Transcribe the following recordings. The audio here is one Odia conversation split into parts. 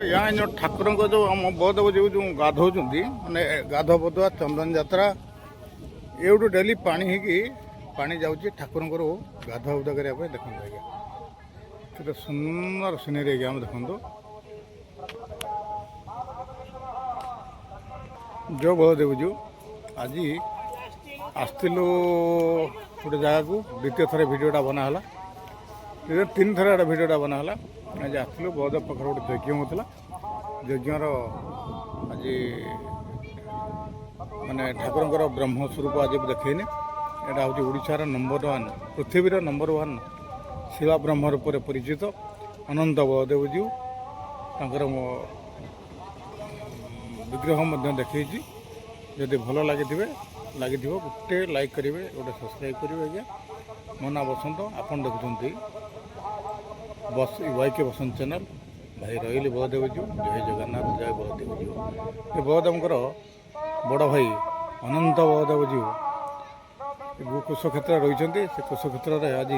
यहाँ जो ठाकुर जो आम बौद्ध जो जो गाधौंट मैंने गाध बधुआ चंदन यात्रा एवटू डेली पानी होगी पानी जाऊँगी ठाकुर गाधुआ बुधा करने देखो आज्ञा केते सुंदर सिनेरी आज्ञा आम देखो जो बलदेव जो आज आसलु गोटे जगह को द्वितीय थर भिडटा बनाला तीन थर एटा भिडटा बनाला आज आसलु बलदेव पाखे गोटे यज्ञ होता यज्ञर आज माने ठाकुर ब्रह्म स्वरूप आज देखने यहाँ हूँ ओडार नंबर 1 पृथ्वीर नंबर 1 शिवा ब्रह्म रूप से परिचित अनंत बलदेव जी विग्रह देखी जदि भल लगे गोटे लाइक करेंगे गोटे सब्सक्राइब करेंगे आज्ञा मो ना बसंत आपन देखुंत बस YK बसंत चैनल भाई रही बलदेव जी जय जगन्नाथ जय बलदेव जी ये बलदेवर बड़ भाई अनंत बलदेव जी कुश क्षेत्र रही से कुश क्षेत्र आज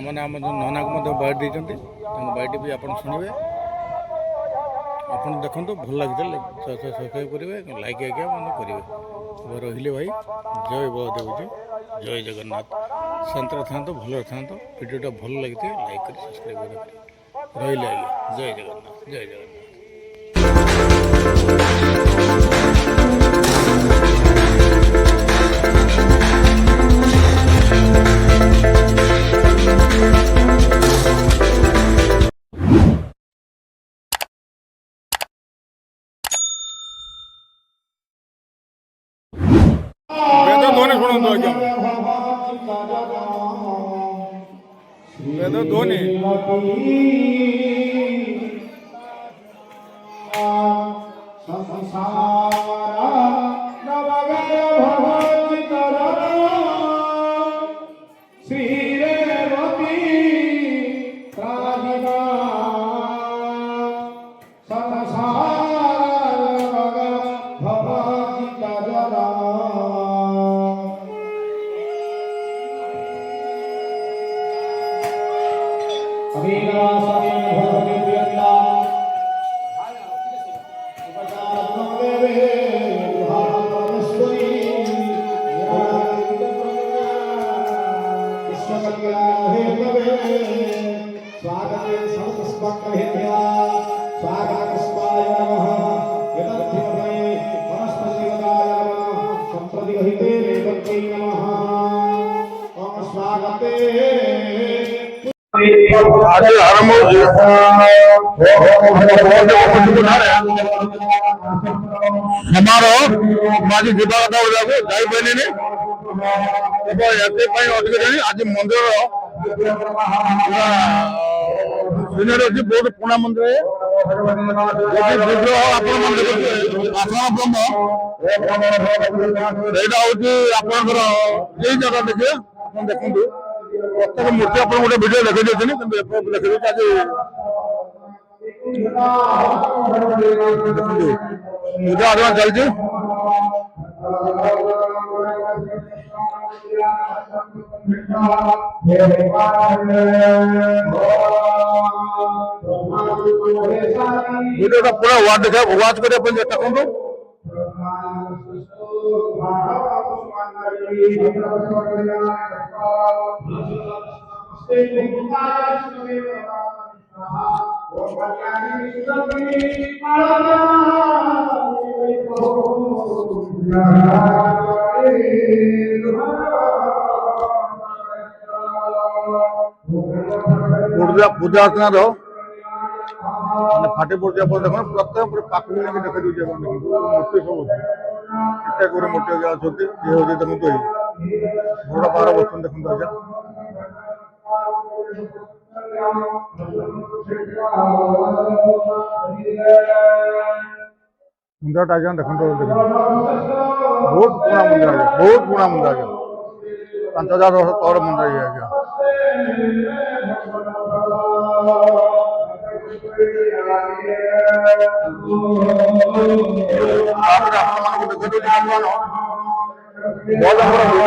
माने आम जो नना को बाइट देते बाइट भी आप शुणे आप देखो भल लगे सब्सक्राइब करेंगे लाइक आज्ञा मैंने करेंगे रहिले भाई जय बलदेव जी जय जगन्नाथ शांत था भल था भिडियोटा भल लगी लाइक कर सब्सक्राइब कर रहिले आज्ञा जय जगन्नाथ जय जगन्नाथ। वेद ध्वनि शुणु आज्ञा वेद ध्वनि आज आरंभ समारोह माजी दिवागत जापारे आज मंदिर बहुत पुणा मंदिर विग्रह आसन ब्रह्म यहाँ हूँ आपंकर यही जगह देखिए देखो प्रत्येक मूर्ति आप गोटे भिडियो देखी देखी आज पूजा आराधना चलती भिडियो पूरा वाच करने चेष्टा करूँ पूजा अर्चना फाटी पड़े देख प्रत्येक पाक देखा दूसरे मूर्ति सब एटे मूर्ति अच्छा ये हूँ देखो बड़ पार बर्तन देखो आज्ञा मंदिर आज्ञा देखो बहुत पुराना मंदिर आज्ञा बहुत पुराना मंदिर आज्ञा 5000 वर्ष तौर मंदिर ये आज्ञा बहुत ଆମର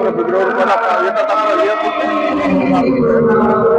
ବିଗ୍ରହ ଅଛି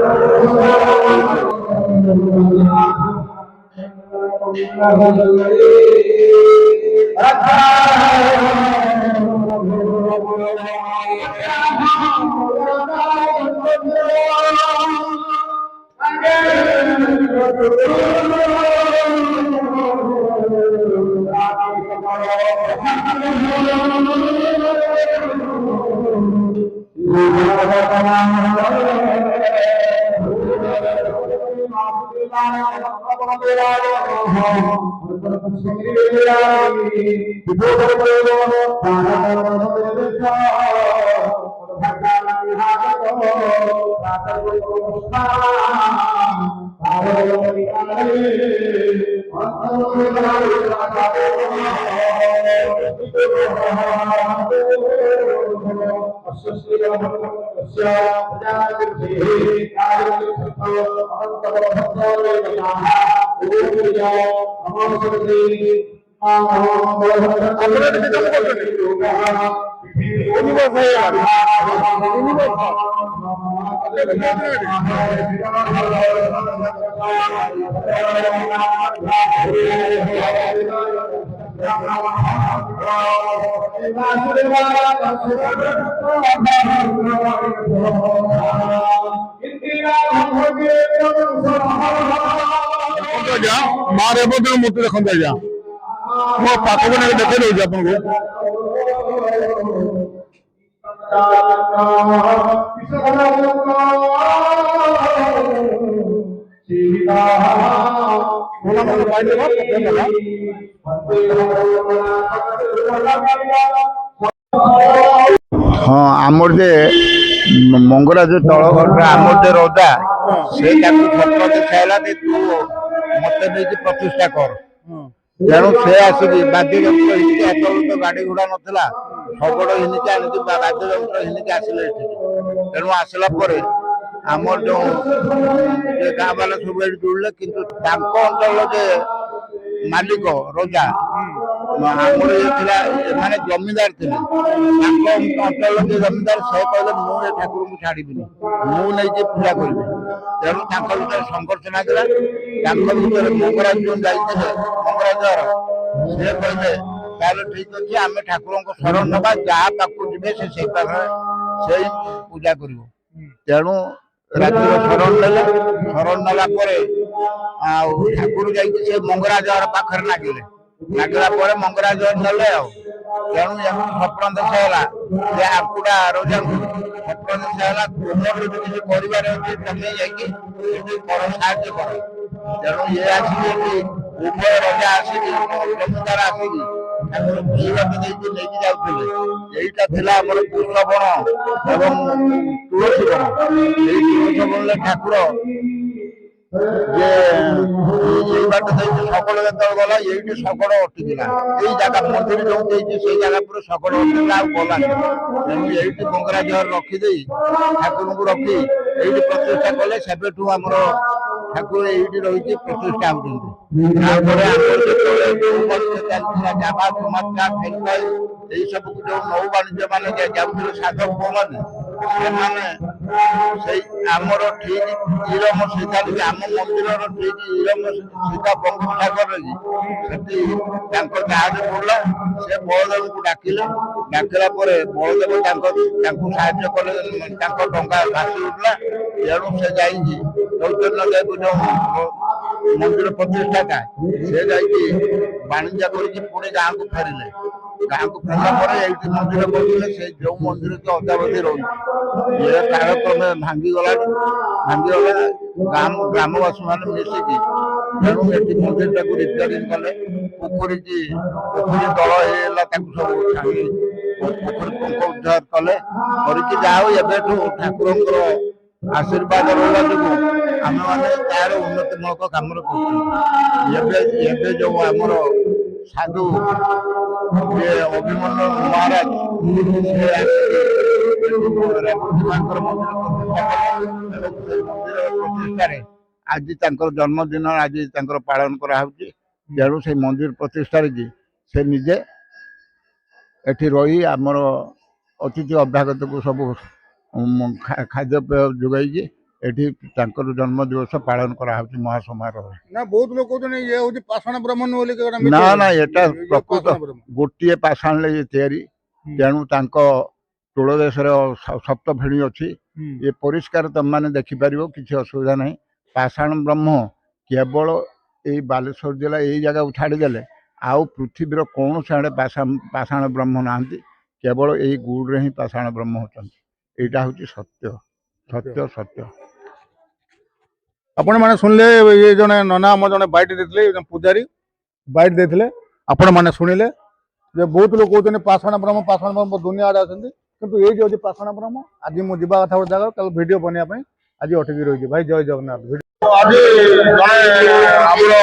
मारे मूर्ति देखते आज्ञा मो पाखक नहीं देखे दूसरी आपको हाँ आमर जे मंगराज तल आमर जे रजा से फटो देखा तू मत प्रतिष्ठा कर तेणु से आसिक बाध्य जंत्र तो गाड़ी घोड़ा नाला शगड़ हिनिक आनी बाध्य जंत्र हिनिक आसिले तेणु आसला आमर जो गाँ बाला सब जुड़े किंतु अंचल जे मालिक रजा आमर ये माने जमीदार थे अंचल जो जमीदार से कहले मुझे ठाकुर को छाड़ी मुझे पूजा करी तेणु संघर्ष लगे मंगराज जो जाते मंगराज से कहले ତାହେଲେ ଠିକ ଅଛି, ଆମେ ଠାକୁରଙ୍କ ଶରଣ ନେବା, ଯାହା ପାଖକୁ ଯିବେ ସେ ସେଇ ପାଖରେ ସେଇ ପୂଜା କରିବ। ତେଣୁ ରାତିର ଶରଣ ନେଲା ପରେ ଆଉ ଠାକୁର ଯାଇକି ସେ ମଙ୍ଗରାଜ ପାଖରେ ଲାଗିଲା ପରେ ମଙ୍ଗରାଜ ନେଲେ ଆଉ। ତେଣୁ ଏମିତି ସ୍ୱପ୍ନ ଦେଶ ହେଲା ଯେ ଆଙ୍କୁଡ଼ା ରଜାଙ୍କୁ ସ୍ୱପ୍ନ ଦେଶ ହେଲା, ତୁମର ଯଦି କିଛି କରିବାର ଅଛି ତମେ ଯାଇକି ଏଠି କର, ସାହାଯ୍ୟ କର। ତେଣୁ ଇଏ ଆସିକି ଏଠି ଉଭୟ ରଜା ଆସିକି ଜମିଦାର ଆସିକି ଠାକୁର ପିଇବାକୁ ନେଇକି ଯାଉଥିଲେ। ଏଇଟା ଥିଲା ଆମର କୃଷ୍ଣବଣ ଏବଂ ତୁଳସୀ ବନ। ଏଇ ତୁଳସୀ ବନରେ ଠାକୁର ଯେ ଏଇ ବାଟ ଦେଇକି ଶଗଡ଼ ଯେତେବେଳେ ଗଲା, ଏଇଠି ଶଗଡ଼ ଅଟିଥିଲା। ଏଇ ଜାଗା ମନ୍ଦିର ଯୋଉ ଦେଇଛି ସେଇ ଜାଗା ପୁରା ଶଗଡ଼ ଅଟିଥିଲା, ଆଉ ଗଲାନି। ତେଣୁ ଏଇଠି ମଙ୍ଗରାଜ ରଖିଦେଇ ଠାକୁରଙ୍କୁ ରଖି ଏଇଠି ପ୍ରତିଷ୍ଠା କଲେ। ସେବେଠୁ ଆମର ଠାକୁର ଏଇଠି ରହିକି ପ୍ରତିଷ୍ଠା ହଉଛନ୍ତି। ତାପରେ ଆମର ଯେତେବେଳେ ଚାଲିଥିଲା ଜାଭା, ସୁମାତ୍ରା, ଫିଲିପାଇନ ଏଇ ସବୁକୁ ଯୋଉ ନୌ ବାଣିଜ୍ୟ ମାନେ ଯାଉଥିଲେ ସାଧବ ପୁଅମାନେ, ସେମାନେ ସେଇ ଆମର ଠିକ ଇରମ ସିଧା ଆମ ମନ୍ଦିରର ଠିକ ଇରମ ସିଧା ବଙ୍ଗୋପସାଗରରେ ସେଠି ତାଙ୍କ ଜାହାଜ ପଡ଼ିଲା। ସେ ବଳଦେବଙ୍କୁ ଡାକିଲା ପରେ ବଳଦେବ ତାଙ୍କୁ ସାହାଯ୍ୟ କଲେ, ତାଙ୍କ ଡଙ୍ଗା ଭାସି ଉଠିଲା। ତେଣୁ ସେ ଯାଇକି ଚୈତନ୍ୟ ଦେବ ଯୋଉ ମନ୍ଦିର ପ୍ରତିଷ୍ଠାଟା, ସେ ଯାଇକି ବାଣିଜ୍ୟ କରିକି ପୁଣି ଗାଁକୁ ଫେରିଲା ପରେ ଏଇଠି ମନ୍ଦିର କରିଥିଲେ। ସେ ଯୋଉ ମନ୍ଦିର କି ଅଦ୍ୟାବଧି ରହିଛି, ଏ କାଳକ୍ରମେ ଭାଙ୍ଗିଗଲା। ଗ୍ରାମବାସୀ ମାନେ ମିଶିକି ତେଣୁ ଏଠି ମନ୍ଦିରଟାକୁ ରିପେୟାରିଂ କଲେ। ପୋଖରୀ ଦଳ ହେଇଗଲା, ତାକୁ ସବୁ ପୋଖରୀ ପଙ୍କ ଉଦ୍ଧାର କଲେ। କରିକି ଯାହା ହଉ ଏବେଠୁ ଠାକୁରଙ୍କର ଆଶୀର୍ବାଦ ରହିବା ଯୋଗୁଁ ଆମେମାନେ ତାର ଉନ୍ନତିମୂଳକ କାମରେ କରୁଛନ୍ତି। ଏବେ ଯୋଉ ଆମର ସାଧୁ ଅଭିମନ୍ୟୁ ମହାରାଜ ରେବତୀମାଙ୍କର ମନ୍ଦିର ପ୍ରତିଷ୍ଠାରେ ଆଜି ତାଙ୍କର ଜନ୍ମଦିନ ଆଜି ତାଙ୍କର ପାଳନ କରାହଉଛି। ତେଣୁ ସେଇ ମନ୍ଦିର ପ୍ରତିଷ୍ଠାରେ କି ସେ ନିଜେ ଏଠି ରହି ଆମର ଅତିଥି ଅଭ୍ୟାଗତକୁ ସବୁ ଖାଦ୍ୟପେୟ ଯୋଗାଇକି ଏଠି ତାଙ୍କର ଜନ୍ମ ଦିବସ ପାଳନ କରାହଉଛି ମହାସମାରୋହରେ। ନା ବହୁତ ଲୋକ କହୁଛନ୍ତି ଇଏ ହଉଛି ପାଷାଣ ବ୍ରହ୍ମ ବୋଲି। ନା ଏଟା ପ୍ରକୃତ ଗୋଟିଏ ପାଷାଣରେ ତିଆରି। ତେଣୁ ତାଙ୍କ ତୋଳ ଦେଶରେ ସପ୍ତ ଫେଣି ଅଛି। ଏ ପରିଷ୍କାର ତମମାନେ ଦେଖିପାରିବ, କିଛି ଅସୁବିଧା ନାହିଁ। ପାଷାଣ ବ୍ରହ୍ମ କେବଳ ଏଇ ବାଲେଶ୍ୱର ଜିଲ୍ଲା ଏଇ ଜାଗାକୁ ଛାଡ଼ିଦେଲେ ଆଉ ପୃଥିବୀର କୌଣସି ଆଡ଼େ ପାଷାଣ ବ୍ରହ୍ମ ନାହାନ୍ତି। କେବଳ ଏଇ ଗୁଡ଼ରେ ହିଁ ପାଷାଣ ବ୍ରହ୍ମ ଅଛନ୍ତି। ଏଇଟା ହଉଛି ସତ୍ୟ। ଆପଣ ମାନେ ଶୁଣିଲେ, ଇଏ ଜଣେ ନନା ଆମ ଜଣେ ବାଇଟ୍ ଦେଇଥିଲେ, ପୂଜାରୀ ବାଇଟ୍ ଦେଇଥିଲେ। ଆପଣ ମାନେ ଶୁଣିଲେ ଯେ ବହୁତ ଲୋକ କହୁଛନ୍ତି ପାଷାଣ ବ୍ରହ୍ମ ଦୁନିଆ ଆଡ଼େ ଅଛନ୍ତି, କିନ୍ତୁ ଏଇଠି ହେଉଛି ପାଷାଣ ବ୍ରହ୍ମ। ଆଜି ମୁଁ ଯିବା କଥା ଗୋଟେ ଜାଗା, ତାକୁ ଭିଡ଼ିଓ ବନେଇବା ପାଇଁ ଆଜି ଅଟକି ରହିଛି। ଭାଇ ଜୟ ଜଗନ୍ନାଥ। ଆଜି ଜଣେ ଆମର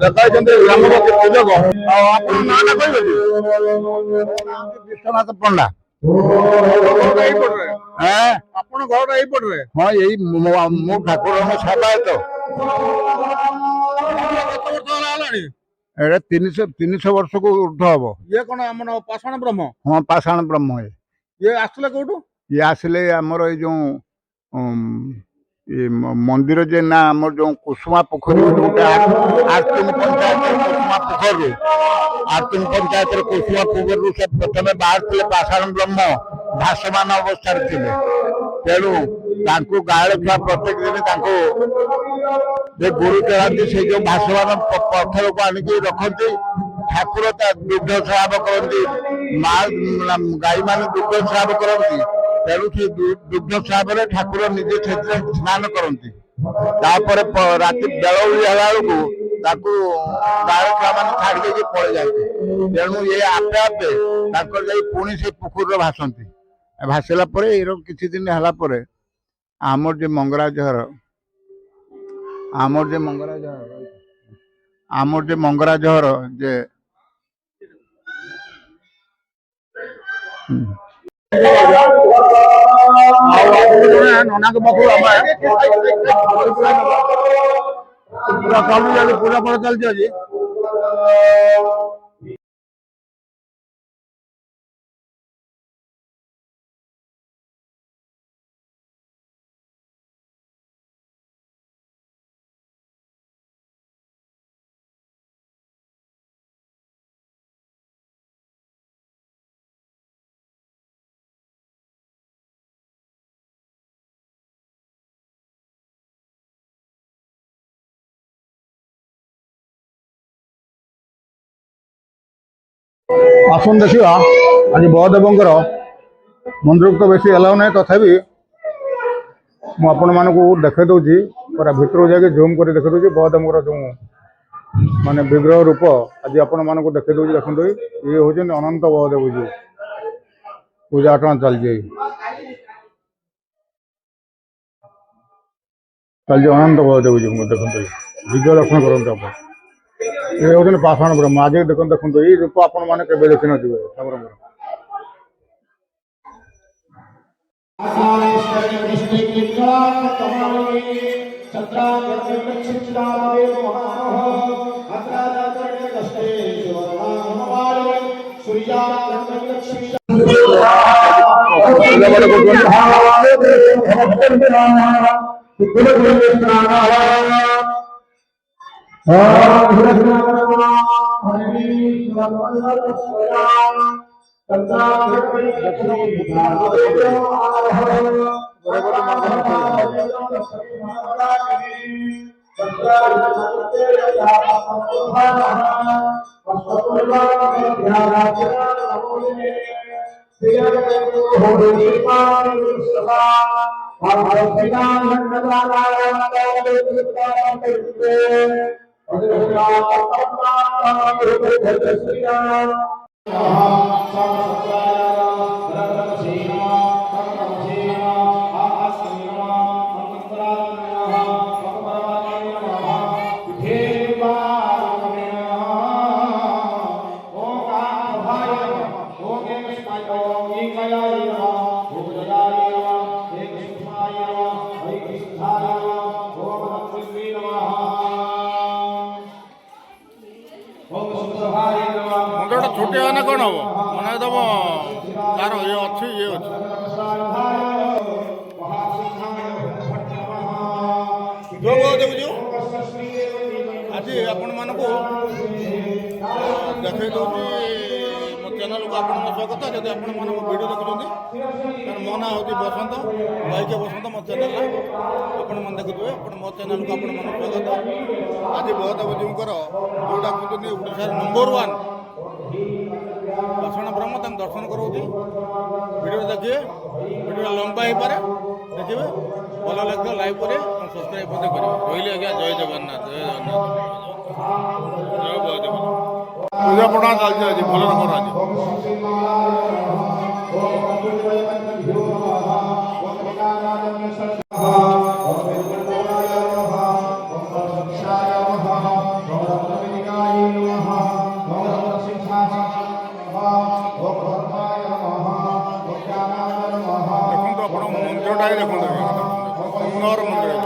ଦେଖାଇଛନ୍ତି ଗ୍ରାମବାସୀ ପୂଜକ। ଆଉ ଆପଣ ନାଁଟା କହିବେ କି? ବିଶ୍ୱନାଥ ପଣ୍ଡା। ଏଇପଟରେ ଆପଣ ଘରଟା ଏଇପଟରେ? ହଁ, ଏଇ ମୁଁ ଠାକୁରଙ୍କ ସେବାୟତ। ହେଲାଣି ଏଇଟା 300 ବର୍ଷକୁ ଉର୍ଦ୍ଧ ହବ। ଇଏ କଣ ଆମର ପାଷାଣ ବ୍ରହ୍ମ? ହଁ, ପାଷାଣ ବ୍ରହ୍ମ। ଇଏ ଆସିଥିଲେ କୋଉଠୁ? ଇଏ ଆସିଲେ ଆମର ଏଇ ଯୋଉ ମନ୍ଦିର ଯେ ନା ଆମର ଯୋଉ କୁସୁମା ପୋଖରୀ ଯୋଉଟା ଆର୍ତିନ ପଞ୍ଚାୟତର କୁସୁମା ପୋଖରୀରୁ ସେ ପ୍ରଥମେ ବାହାରିଥିଲେ ପାଷାଣ ବ୍ରହ୍ମ ଭାସମାନ ଅବସ୍ଥାରେ ଥିଲେ। ତେଣୁ ତାଙ୍କୁ ଗାଁରେ ଛୁଆ ପ୍ରତ୍ୟେକ ଦିନ ତାଙ୍କୁ ଯେ ଗୁରୁ ଚଳାନ୍ତି, ସେଇ ଯୋଉ ଭାସମାନ ପଥରକୁ ଆଣିକି ରଖନ୍ତି। ଠାକୁର ତା ଦୁଗ୍ଧ ସ୍ରାବ କରନ୍ତି, ଗାଈ ମାନେ ଦୁଗ୍ଧ ସ୍ରାବ କରନ୍ତି। ତେଣୁ ସେ ଦୁଗ୍ଧ ସ୍ରାବରେ ଠାକୁର ନିଜେ ସେଥିରେ ସ୍ନାନ କରନ୍ତି। ତାପରେ ରାତି ବେଳଉଳି ହେଲା ବେଳକୁ ତାକୁ ଗାଁର ଛୁଆମାନେ ଛାଡ଼ି ଦେଇକି ପଳେଇ ଯାଆନ୍ତି। ତେଣୁ ଇଏ ଆପେ ଆପେ ତାଙ୍କର ଯାଇ ପୁଣି ସେ ପୋଖରୀରେ ଭାସନ୍ତି। ଭାସିଲା ପରେ ଏଇର କିଛି ଦିନ ହେଲା ପରେ ଆମର ଯେ ମଙ୍ଗରାଜ ଘର ଯେ ନନାଙ୍କ ପାଖରୁ ଆମେ ପୂଜା ପଡା ଚାଲିଛି ଆଜି। ଆସନ୍ତୁ ଦେଖିବା ଆଜି ବଳଦେବଙ୍କର ମନ୍ଦିରକୁ ତ ବେଶୀ ଏଲାଉ ନାହିଁ, ତଥାପି ମୁଁ ଆପଣମାନଙ୍କୁ ଦେଖାଇ ଦେଉଛି, ପୁରା ଭିତରକୁ ଯାଇକି ଜୁମ୍ କରି ଦେଖାଇ ଦେଉଛି ବଳଦେବଙ୍କର ଯେଉଁ ମାନେ ବିଗ୍ରହ ରୂପ ଆଜି ଆପଣମାନଙ୍କୁ ଦେଖାଇ ଦେଉଛି। ଦେଖନ୍ତୁ ଇଏ ହେଉଛନ୍ତି ଅନନ୍ତ ବଳଦେବ ଯିଉ ପୂଜା ଅର୍ଚ୍ଚନା ଚାଲିଛି ଅନନ୍ତ ବଳଦେବ ଯିଉ ଦେଖନ୍ତୁ ଦିବ୍ୟ ଦର୍ଶନ କରନ୍ତୁ ଆପଣ। ଇଏ ହେଉଛନ୍ତି ପାଷାଣ ବ୍ରହ୍ମ। ଆଜି ଦେଖନ୍ତୁ ଏଇ ରୂପ ଆପଣମାନେ କେବେ ଦେଖିନଥିବେ ଠାକୁରଙ୍କର। ମନ୍ଦିରଟା ଛୋଟିଆ ମାନେ କ'ଣ ହବ ବନାଇଦେବ, ତାର ଇଏ ଅଛି ଇଏ ଅଛି। ଆଜି ଆପଣମାନଙ୍କୁ ଦେଖାଇ ଦେଉଛି ମୋ ଚ୍ୟାନେଲକୁ ଆପଣଙ୍କ ସ୍ୱାଗତ। ଯଦି ଆପଣମାନେ ମୋ ଭିଡ଼ିଓ ଦେଖୁଛନ୍ତି ତାହେଲେ ମୋ ନାଁ ହେଉଛି ବସନ୍ତ, ବାଇକେ ବସନ୍ତ ମୋ ଚ୍ୟାନେଲରେ ଆପଣମାନେ ଦେଖୁଥିବେ। ଆପଣ ମୋ ଚ୍ୟାନେଲକୁ ଆପଣମାନଙ୍କୁ ସ୍ୱାଗତ। ଆଜି ବଳଦେବ ଜୀଉଙ୍କର ଯେଉଁଟା କହୁଛନ୍ତି ଓଡ଼ିଶାର ନମ୍ବର 1 ପାଷାଣ ବ୍ରହ୍ମ, ତାଙ୍କୁ ଦର୍ଶନ କରାଉଛି। ଭିଡ଼ିଓ ଦେଖିବେ, ଭିଡ଼ିଓ ଲମ୍ବା ହେଇପାରେ, ଦେଖିବେ ଭଲ ଲାଗିବ ଲାଇକ୍ କରିବେ, ସବସ୍କ୍ରାଇବ୍ ମଧ୍ୟ କରିବେ। ରହିଲି ଆଜ୍ଞା, ଜୟ ଜଗନ୍ନାଥ, ଜୟ ଜଗନ୍ନାଥ, ଜୟ ବଳଦେବ। ପୂଜା ପଣା ଚାଲିଛି ଆଜି ଭଲ ରକମ ଆଜି। ଦେଖନ୍ତୁ ଆପଣ ମନ୍ଦିରଟା ଦେଖନ୍ତୁ, ସୁନ୍ଦର ମନ୍ଦିର।